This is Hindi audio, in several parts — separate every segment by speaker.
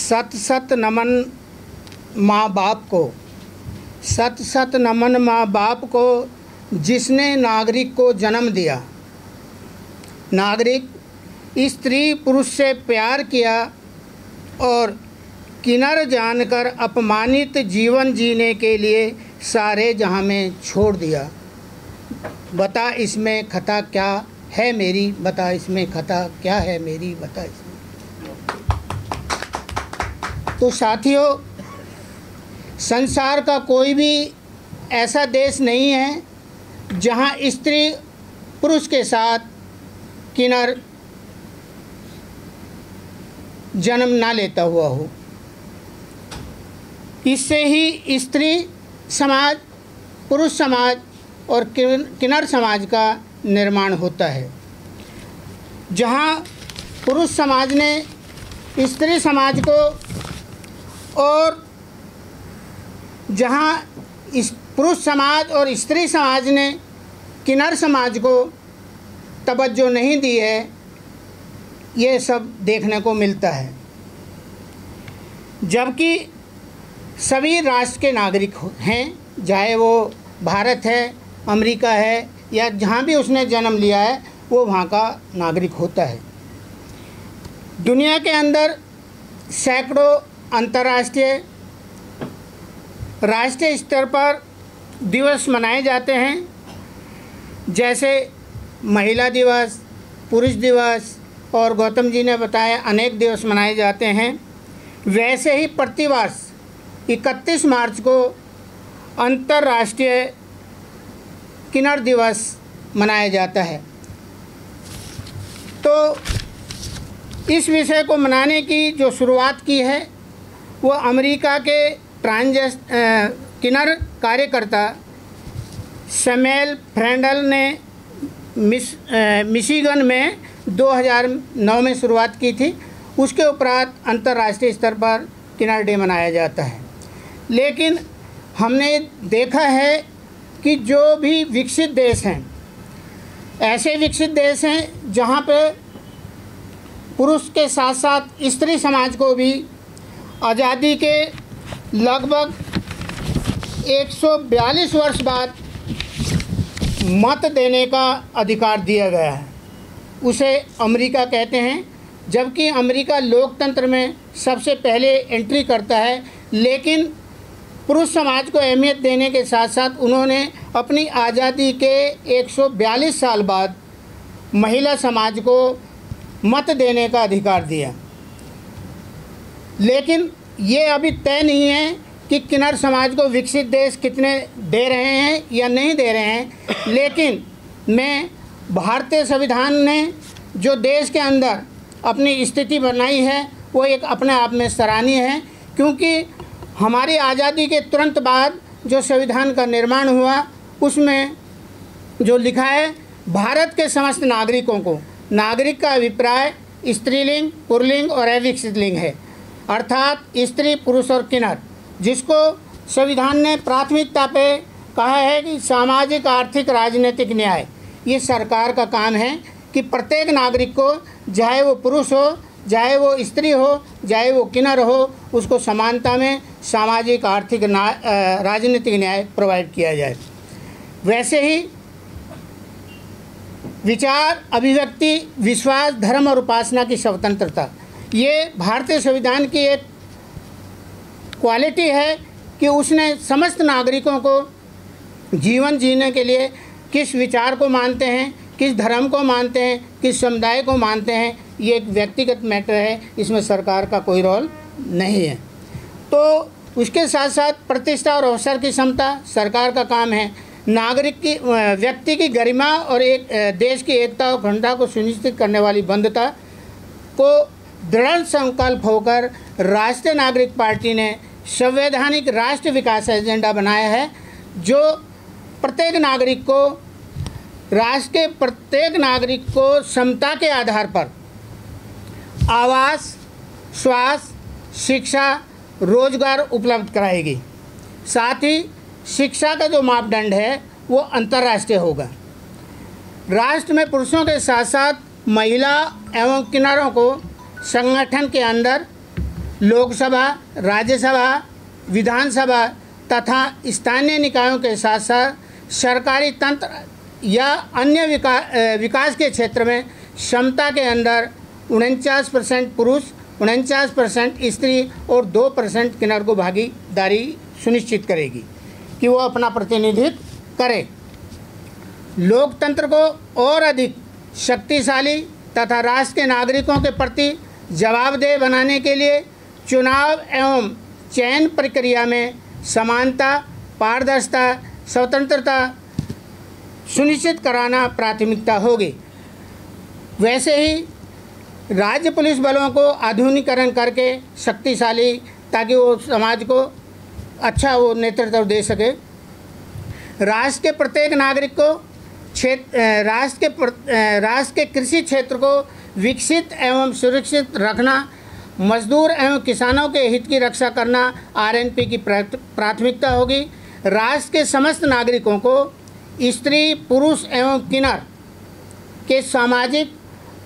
Speaker 1: सत सत नमन माँ बाप को, सत सत नमन माँ बाप को जिसने नागरिक को जन्म दिया। नागरिक स्त्री पुरुष से प्यार किया और किन्नर जानकर अपमानित जीवन जीने के लिए सारे जहाँ में छोड़ दिया। बता इसमें खता क्या है मेरी, बता इसमें खता क्या है मेरी, बता इसमें। तो साथियों, संसार का कोई भी ऐसा देश नहीं है जहाँ स्त्री पुरुष के साथ किन्नर जन्म ना लेता हुआ हो। इससे ही स्त्री समाज, पुरुष समाज और किन्नर समाज का निर्माण होता है। जहाँ पुरुष समाज ने स्त्री समाज को और जहाँ इस पुरुष समाज और स्त्री समाज ने किन्नर समाज को तवज्जो नहीं दी है, ये सब देखने को मिलता है। जबकि सभी राष्ट्र के नागरिक हैं, चाहे वो भारत है, अमेरिका है या जहाँ भी उसने जन्म लिया है, वो वहाँ का नागरिक होता है। दुनिया के अंदर सैकड़ों अंतर्राष्ट्रीय, राष्ट्रीय स्तर पर दिवस मनाए जाते हैं, जैसे महिला दिवस, पुरुष दिवस और गौतम जी ने बताया अनेक दिवस मनाए जाते हैं। वैसे ही प्रतिवर्ष 31 मार्च को अंतर्राष्ट्रीय किन्नर दिवस मनाया जाता है। तो इस विषय को मनाने की जो शुरुआत की है वो अमेरिका के किन्नर कार्यकर्ता सैमुअल फ्रेंडल ने मिशिगन में 2009 में शुरुआत की थी। उसके उपरांत अंतर्राष्ट्रीय स्तर पर किन्नर डे मनाया जाता है। लेकिन हमने देखा है कि जो भी विकसित देश हैं, ऐसे विकसित देश हैं जहाँ पे पुरुष के साथ साथ स्त्री समाज को भी आज़ादी के लगभग 142 वर्ष बाद मत देने का अधिकार दिया गया है। उसे अमेरिका कहते हैं। जबकि अमेरिका लोकतंत्र में सबसे पहले एंट्री करता है, लेकिन पुरुष समाज को अहमियत देने के साथ साथ उन्होंने अपनी आज़ादी के 142 साल बाद महिला समाज को मत देने का अधिकार दिया। लेकिन ये अभी तय नहीं है कि किन्नर समाज को विकसित देश कितने दे रहे हैं या नहीं दे रहे हैं। लेकिन मैं भारतीय संविधान ने जो देश के अंदर अपनी स्थिति बनाई है वो एक अपने आप में सराहनीय है, क्योंकि हमारी आज़ादी के तुरंत बाद जो संविधान का निर्माण हुआ उसमें जो लिखा है, भारत के समस्त नागरिकों को, नागरिक का अभिप्राय स्त्रीलिंग, पुल्लिंग और अविकसित लिंग है, अर्थात स्त्री, पुरुष और किन्नर, जिसको संविधान ने प्राथमिकता पे कहा है कि सामाजिक, आर्थिक, राजनीतिक न्याय ये सरकार का काम है कि प्रत्येक नागरिक को, चाहे वो पुरुष हो, चाहे वो स्त्री हो, चाहे वो किन्नर हो, उसको समानता में सामाजिक, आर्थिक, राजनीतिक न्याय प्रोवाइड किया जाए। वैसे ही विचार, अभिव्यक्ति, विश्वास, धर्म और उपासना की स्वतंत्रता, ये भारतीय संविधान की एक क्वालिटी है कि उसने समस्त नागरिकों को जीवन जीने के लिए किस विचार को मानते हैं, किस धर्म को मानते हैं, किस समुदाय को मानते हैं, ये एक व्यक्तिगत मैटर है, इसमें सरकार का कोई रोल नहीं है। तो उसके साथ साथ प्रतिष्ठा और अवसर की समता सरकार का काम है। नागरिक की, व्यक्ति की गरिमा और एक देश की एकता और अखंडता को सुनिश्चित करने वाली बंधुता को दृढ़ संकल्प होकर राष्ट्रीय नागरिक पार्टी ने संवैधानिक राष्ट्र विकास एजेंडा बनाया है, जो प्रत्येक नागरिक को, राष्ट्र के प्रत्येक नागरिक को समता के आधार पर आवास, स्वास्थ्य, शिक्षा, रोजगार उपलब्ध कराएगी। साथ ही शिक्षा का जो मापदंड है वो अंतर्राष्ट्रीय होगा। राष्ट्र में पुरुषों के साथ साथ महिला एवं किन्नरों को संगठन के अंदर लोकसभा, राज्यसभा, विधानसभा तथा स्थानीय निकायों के साथ साथ सरकारी तंत्र या अन्य विकास के क्षेत्र में क्षमता के अंदर 49% पुरुष, 49% स्त्री और 2% किन्नर को भागीदारी सुनिश्चित करेगी कि वो अपना प्रतिनिधित्व करे। लोकतंत्र को और अधिक शक्तिशाली तथा राष्ट्र के नागरिकों के प्रति जवाबदेह बनाने के लिए चुनाव एवं चयन प्रक्रिया में समानता, पारदर्शिता, स्वतंत्रता सुनिश्चित कराना प्राथमिकता होगी। वैसे ही राज्य पुलिस बलों को आधुनिकीकरण करके शक्तिशाली, ताकि वो समाज को अच्छा वो नेतृत्व दे सके। राष्ट्र के प्रत्येक नागरिक को राष्ट्र के कृषि क्षेत्र को विकसित एवं सुरक्षित रखना, मजदूर एवं किसानों के हित की रक्षा करना आरएनपी की प्राथमिकता होगी। राष्ट्र के समस्त नागरिकों को स्त्री, पुरुष एवं किन्नर के सामाजिक,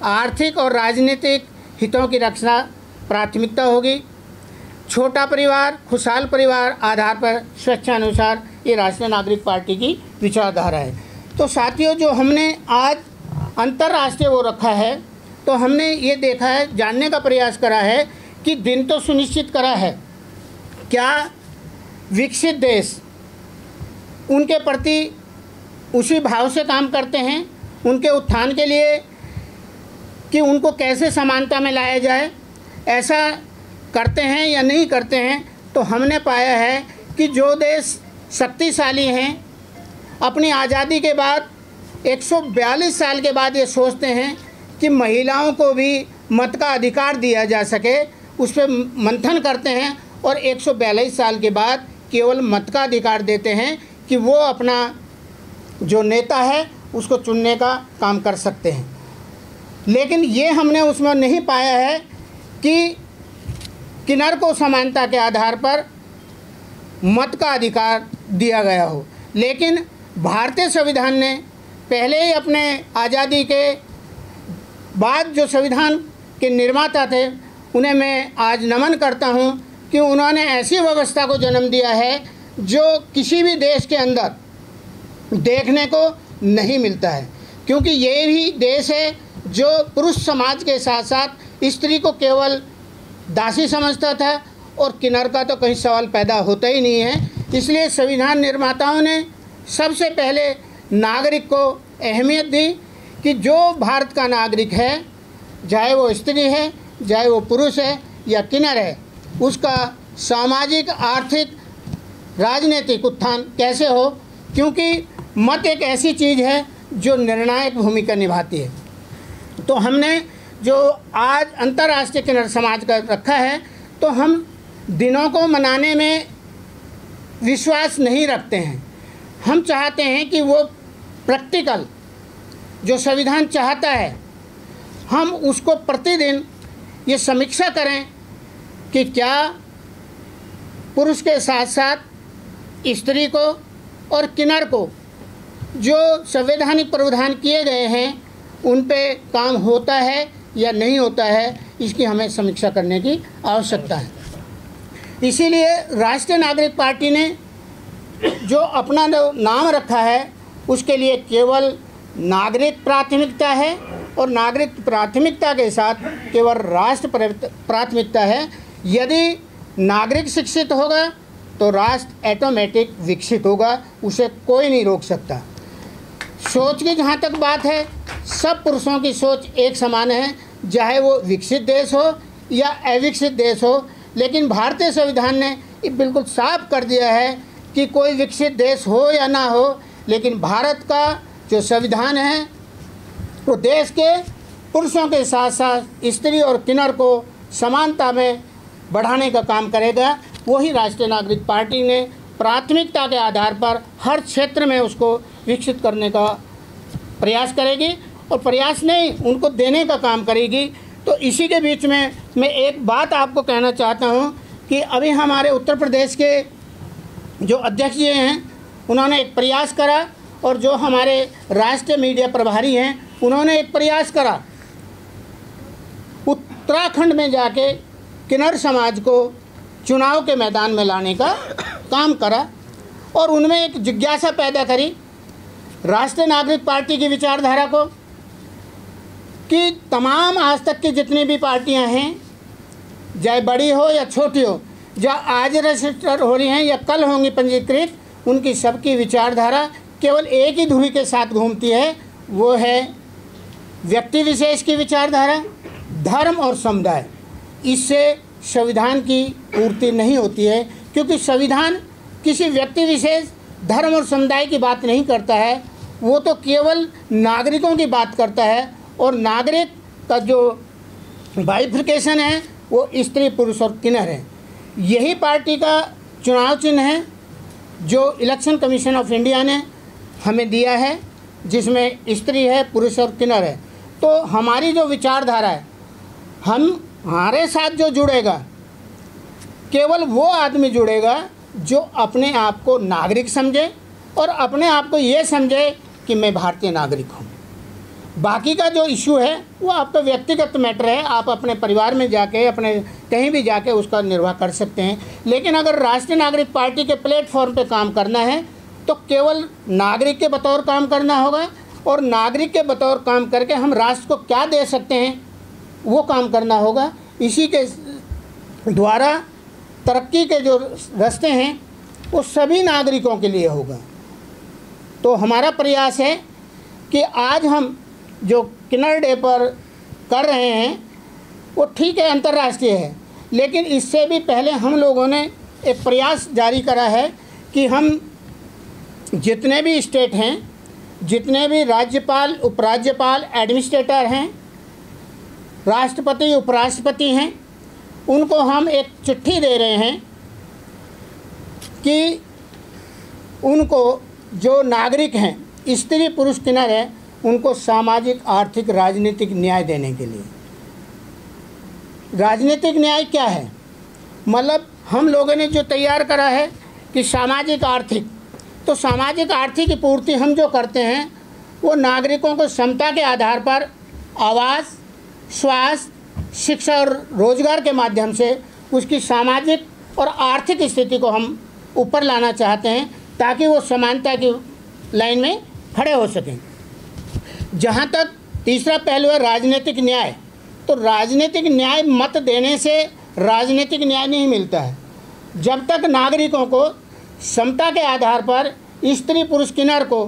Speaker 1: आर्थिक और राजनीतिक हितों की रक्षा प्राथमिकता होगी। छोटा परिवार, खुशहाल परिवार आधार पर स्वेच्छानुसार ये राष्ट्रीय नागरिक पार्टी की विचारधारा है। तो साथियों, जो हमने आज अंतर्राष्ट्रीय वो रखा है, तो हमने ये देखा है, जानने का प्रयास करा है कि दिन तो सुनिश्चित करा है, क्या विकसित देश उनके प्रति उसी भाव से काम करते हैं, उनके उत्थान के लिए, कि उनको कैसे समानता में लाया जाए, ऐसा करते हैं या नहीं करते हैं। तो हमने पाया है कि जो देश शक्तिशाली हैं, अपनी आज़ादी के बाद 142 साल के बाद ये सोचते हैं कि महिलाओं को भी मत का अधिकार दिया जा सके, उस पर मंथन करते हैं और 142 साल के बाद केवल मत का अधिकार देते हैं कि वो अपना जो नेता है उसको चुनने का काम कर सकते हैं। लेकिन ये हमने उसमें नहीं पाया है कि किन्नर को समानता के आधार पर मत का अधिकार दिया गया हो। लेकिन भारतीय संविधान ने पहले ही अपने आज़ादी के बाद जो संविधान के निर्माता थे, उन्हें मैं आज नमन करता हूं कि उन्होंने ऐसी व्यवस्था को जन्म दिया है जो किसी भी देश के अंदर देखने को नहीं मिलता है। क्योंकि ये भी देश है जो पुरुष समाज के साथ साथ स्त्री को केवल दासी समझता था, और किन्नर का तो कहीं सवाल पैदा होता ही नहीं है। इसलिए संविधान निर्माताओं ने सबसे पहले नागरिक को अहमियत दी कि जो भारत का नागरिक है, चाहे वो स्त्री है, चाहे वो पुरुष है या किन्नर है, उसका सामाजिक, आर्थिक, राजनीतिक उत्थान कैसे हो। क्योंकि मत एक ऐसी चीज़ है जो निर्णायक भूमिका निभाती है। तो हमने जो आज अंतर्राष्ट्रीय किन्नर समाज का रखा है, तो हम दिनों को मनाने में विश्वास नहीं रखते हैं। हम चाहते हैं कि वो प्रैक्टिकल जो संविधान चाहता है, हम उसको प्रतिदिन ये समीक्षा करें कि क्या पुरुष के साथ साथ स्त्री को और किन्नर को जो संवैधानिक प्रावधान किए गए हैं उन पे काम होता है या नहीं होता है, इसकी हमें समीक्षा करने की आवश्यकता है। इसीलिए राष्ट्रीय नागरिक पार्टी ने जो अपना नाम रखा है, उसके लिए केवल नागरिक प्राथमिकता है, और नागरिक प्राथमिकता के साथ केवल राष्ट्र प्राथमिकता है। यदि नागरिक शिक्षित होगा तो राष्ट्र ऑटोमेटिक विकसित होगा, उसे कोई नहीं रोक सकता। सोच की जहाँ तक बात है, सब पुरुषों की सोच एक समान है, चाहे वो विकसित देश हो या अविकसित देश हो। लेकिन भारतीय संविधान ने ये बिल्कुल साफ कर दिया है कि कोई विकसित देश हो या ना हो, लेकिन भारत का जो संविधान है वो देश के पुरुषों के साथ साथ स्त्री और किन्नर को समानता में बढ़ाने का काम करेगा। वही राष्ट्रीय नागरिक पार्टी ने प्राथमिकता के आधार पर हर क्षेत्र में उसको विकसित करने का प्रयास करेगी, और प्रयास नहीं, उनको देने का काम करेगी। तो इसी के बीच में मैं एक बात आपको कहना चाहता हूं कि अभी हमारे उत्तर प्रदेश के जो अध्यक्ष जी हैं, उन्होंने एक प्रयास करा, और जो हमारे राष्ट्रीय मीडिया प्रभारी हैं उन्होंने एक प्रयास करा उत्तराखंड में जाके किन्नर समाज को चुनाव के मैदान में लाने का काम करा और उनमें एक जिज्ञासा पैदा करी राष्ट्रीय नागरिक पार्टी की विचारधारा को कि तमाम आज तक की जितनी भी पार्टियां हैं, चाहे बड़ी हो या छोटी हो, जो आज रजिस्टर हो रही हैं या कल होंगी पंजीकृत, उनकी सबकी विचारधारा केवल एक ही धुरी के साथ घूमती है, वो है व्यक्ति विशेष की विचारधारा, धर्म और समुदाय। इससे संविधान की पूर्ति नहीं होती है, क्योंकि संविधान किसी व्यक्ति विशेष, धर्म और समुदाय की बात नहीं करता है, वो तो केवल नागरिकों की बात करता है। और नागरिक का जो बाइफिकेशन है वो स्त्री, पुरुष और किन्नर है। यही पार्टी का चुनाव चिन्ह है जो इलेक्शन कमीशन ऑफ इंडिया ने हमें दिया है, जिसमें स्त्री है, पुरुष और किन्नर है। तो हमारी जो विचारधारा है, हमारे साथ जो जुड़ेगा केवल वो आदमी जुड़ेगा जो अपने आप को नागरिक समझे और अपने आप को ये समझे कि मैं भारतीय नागरिक हूँ। बाकी का जो इशू है वो आपका व्यक्तिगत मैटर है, आप अपने परिवार में जाके, अपने कहीं भी जाके उसका निर्वाह कर सकते हैं। लेकिन अगर राष्ट्रीय नागरिक पार्टी के प्लेटफॉर्म पे काम करना है तो केवल नागरिक के बतौर काम करना होगा, और नागरिक के बतौर काम करके हम राष्ट्र को क्या दे सकते हैं वो काम करना होगा। इसी के द्वारा तरक्की के जो रास्ते हैं वो सभी नागरिकों के लिए होगा। तो हमारा प्रयास है कि आज हम जो किन्नर डे पर कर रहे हैं वो ठीक है, अंतर्राष्ट्रीय है, लेकिन इससे भी पहले हम लोगों ने एक प्रयास जारी करा है कि हम जितने भी स्टेट हैं, जितने भी राज्यपाल, उपराज्यपाल, एडमिनिस्ट्रेटर हैं, राष्ट्रपति, उपराष्ट्रपति हैं, उनको हम एक चिट्ठी दे रहे हैं कि उनको जो नागरिक हैं, स्त्री, पुरुष, किन्नर है, उनको सामाजिक, आर्थिक, राजनीतिक न्याय देने के लिए। राजनीतिक न्याय क्या है? मतलब हम लोगों ने जो तैयार करा है कि सामाजिक आर्थिक, तो सामाजिक आर्थिक की पूर्ति हम जो करते हैं वो नागरिकों को समता के आधार पर आवास, स्वास्थ्य, शिक्षा और रोजगार के माध्यम से उसकी सामाजिक और आर्थिक स्थिति को हम ऊपर लाना चाहते हैं, ताकि वो समानता की लाइन में खड़े हो सकें। जहाँ तक तीसरा पहलू है राजनीतिक न्याय, तो राजनीतिक न्याय मत देने से राजनीतिक न्याय नहीं मिलता है। जब तक नागरिकों को समता के आधार पर स्त्री, पुरुष, किन्नर को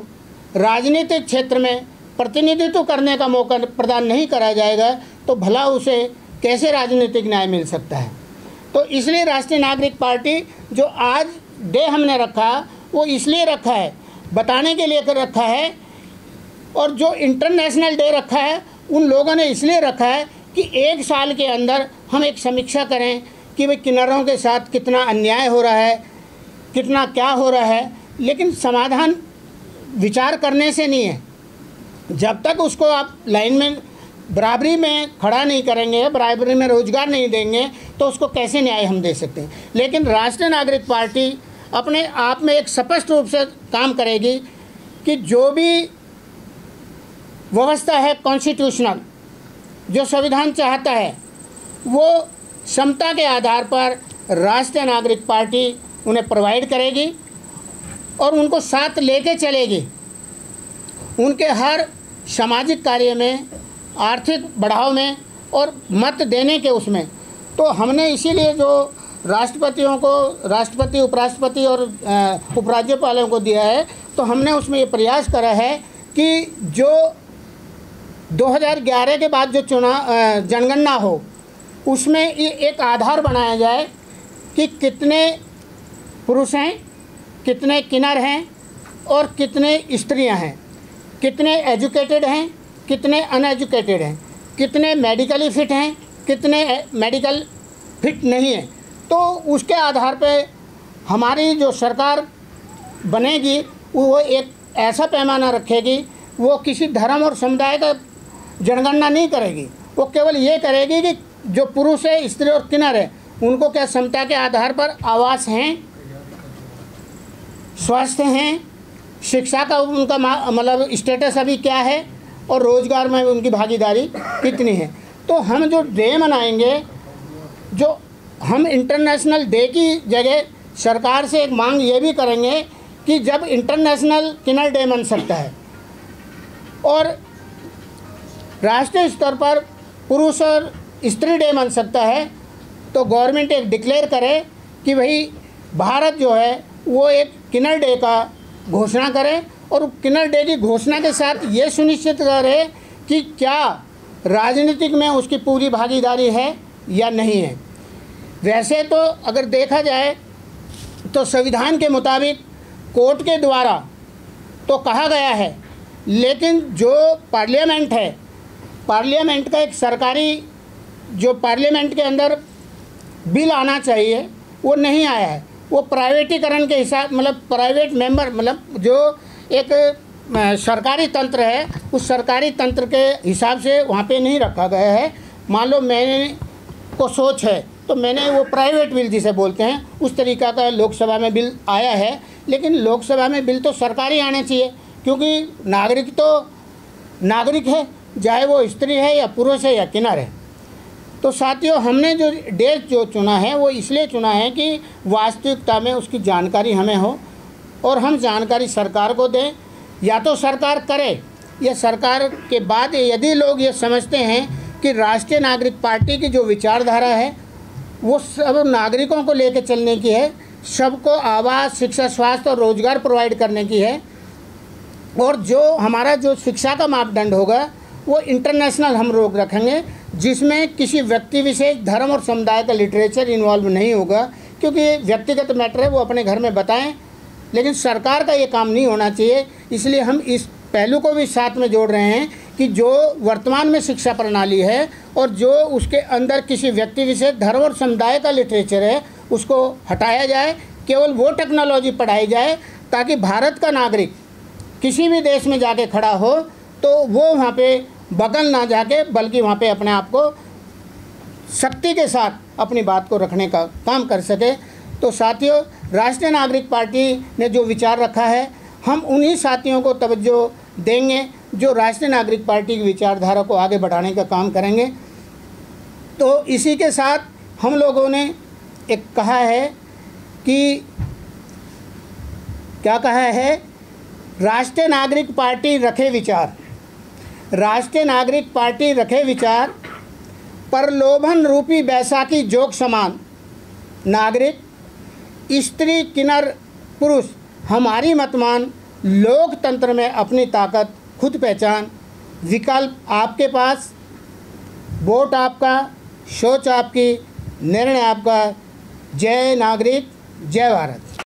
Speaker 1: राजनीतिक क्षेत्र में प्रतिनिधित्व करने का मौका प्रदान नहीं करा जाएगा तो भला उसे कैसे राजनीतिक न्याय मिल सकता है। तो इसलिए राष्ट्रीय नागरिक पार्टी जो आज डे हमने रखा वो इसलिए रखा है, बताने के लिए रखा है, और जो इंटरनेशनल डे रखा है उन लोगों ने इसलिए रखा है कि एक साल के अंदर हम एक समीक्षा करें कि भाई किन्नरों के साथ कितना अन्याय हो रहा है, कितना क्या हो रहा है। लेकिन समाधान विचार करने से नहीं है, जब तक उसको आप लाइन में बराबरी में खड़ा नहीं करेंगे, बराबरी में रोजगार नहीं देंगे, तो उसको कैसे न्याय हम दे सकते हैं। लेकिन राष्ट्रीय नागरिक पार्टी अपने आप में एक स्पष्ट रूप से काम करेगी कि जो भी व्यवस्था है कॉन्स्टिट्यूशनल, जो संविधान चाहता है, वो समता के आधार पर राष्ट्रीय नागरिक पार्टी उन्हें प्रोवाइड करेगी और उनको साथ लेके चलेगी उनके हर सामाजिक कार्य में, आर्थिक बढ़ाव में और मत देने के उसमें। तो हमने इसीलिए जो राष्ट्रपतियों को, राष्ट्रपति, उपराष्ट्रपति और उपराज्यपालों को दिया है, तो हमने उसमें ये प्रयास करा है कि जो 2011 के बाद जो चुनाव जनगणना हो उसमें ये एक आधार बनाया जाए कि कितने पुरुष हैं, कितने किन्नर हैं और कितने स्त्रियां हैं, कितने एजुकेटेड हैं, कितने अनएजुकेटेड हैं, कितने मेडिकली फिट हैं, कितने मेडिकल फिट नहीं हैं। तो उसके आधार पे हमारी जो सरकार बनेगी वो एक ऐसा पैमाना रखेगी, वो किसी धर्म और समुदाय का जनगणना नहीं करेगी, वो केवल ये करेगी कि जो पुरुष है, स्त्री और किन्नर है, उनको क्या समता के आधार पर आवास हैं, स्वास्थ्य हैं, शिक्षा का उनका मतलब स्टेटस अभी क्या है और रोजगार में उनकी भागीदारी कितनी है। तो हम जो डे मनाएंगे, जो हम इंटरनेशनल डे की जगह सरकार से एक मांग ये भी करेंगे कि जब इंटरनेशनल किन्नर डे बन सकता है और राष्ट्रीय स्तर पर पुरुष और स्त्री डे बन सकता है, तो गवर्नमेंट एक डिक्लेयर करे कि भाई भारत जो है वो एक किन्नर डे का घोषणा करे और किन्नर डे की घोषणा के साथ ये सुनिश्चित करे कि क्या राजनीतिक में उसकी पूरी भागीदारी है या नहीं है। वैसे तो अगर देखा जाए तो संविधान के मुताबिक कोर्ट के द्वारा तो कहा गया है, लेकिन जो पार्लियामेंट है, पार्लियामेंट का एक सरकारी जो पार्लियामेंट के अंदर बिल आना चाहिए वो नहीं आया है। वो प्राइवेटीकरण के हिसाब मतलब प्राइवेट मेंबर मतलब जो एक सरकारी तंत्र है उस सरकारी तंत्र के हिसाब से वहाँ पे नहीं रखा गया है। मान लो मैंने को सोच है तो मैंने वो प्राइवेट बिल जिसे बोलते हैं उस तरीक़ा का लोकसभा में बिल आया है, लेकिन लोकसभा में बिल तो सरकारी आने चाहिए क्योंकि नागरिक तो नागरिक है, चाहे वो स्त्री है या पुरुष है या किन्नर है। तो साथियों, हमने जो देश जो चुना है वो इसलिए चुना है कि वास्तविकता में उसकी जानकारी हमें हो और हम जानकारी सरकार को दें, या तो सरकार करे या सरकार के बाद यदि लोग ये समझते हैं कि राष्ट्रीय नागरिक पार्टी की जो विचारधारा है वो सब नागरिकों को लेकर चलने की है, सबको आवास, शिक्षा, स्वास्थ्य और रोजगार प्रोवाइड करने की है, और जो हमारा जो शिक्षा का मापदंड होगा वो इंटरनेशनल हम रोक रखेंगे जिसमें किसी व्यक्ति विशेष, धर्म और समुदाय का लिटरेचर इन्वॉल्व नहीं होगा, क्योंकि ये व्यक्तिगत मैटर है, वो अपने घर में बताएं, लेकिन सरकार का ये काम नहीं होना चाहिए। इसलिए हम इस पहलू को भी साथ में जोड़ रहे हैं कि जो वर्तमान में शिक्षा प्रणाली है और जो उसके अंदर किसी व्यक्ति विशेष, धर्म और समुदाय का लिटरेचर है उसको हटाया जाए, केवल वो टेक्नोलॉजी पढ़ाई जाए ताकि भारत का नागरिक किसी भी देश में जाके खड़ा हो तो वो वहाँ पे बगल ना जाके बल्कि वहाँ पे अपने आप को शक्ति के साथ अपनी बात को रखने का काम कर सके। तो साथियों, राष्ट्रीय नागरिक पार्टी ने जो विचार रखा है हम उन्हीं साथियों को तवज्जो देंगे जो राष्ट्रीय नागरिक पार्टी की विचारधारा को आगे बढ़ाने का काम करेंगे। तो इसी के साथ हम लोगों ने एक कहा है कि क्या कहा है, राष्ट्रीय नागरिक पार्टी रखे विचार, राष्ट्रीय नागरिक पार्टी रखे विचार, प्रलोभन रूपी बैसाखी जोक समान, नागरिक, स्त्री, किन्नर, पुरुष हमारी मतमान, लोकतंत्र में अपनी ताकत खुद पहचान, विकल्प आपके पास, वोट आपका, सोच आपकी, निर्णय आपका। जय नागरिक, जय भारत।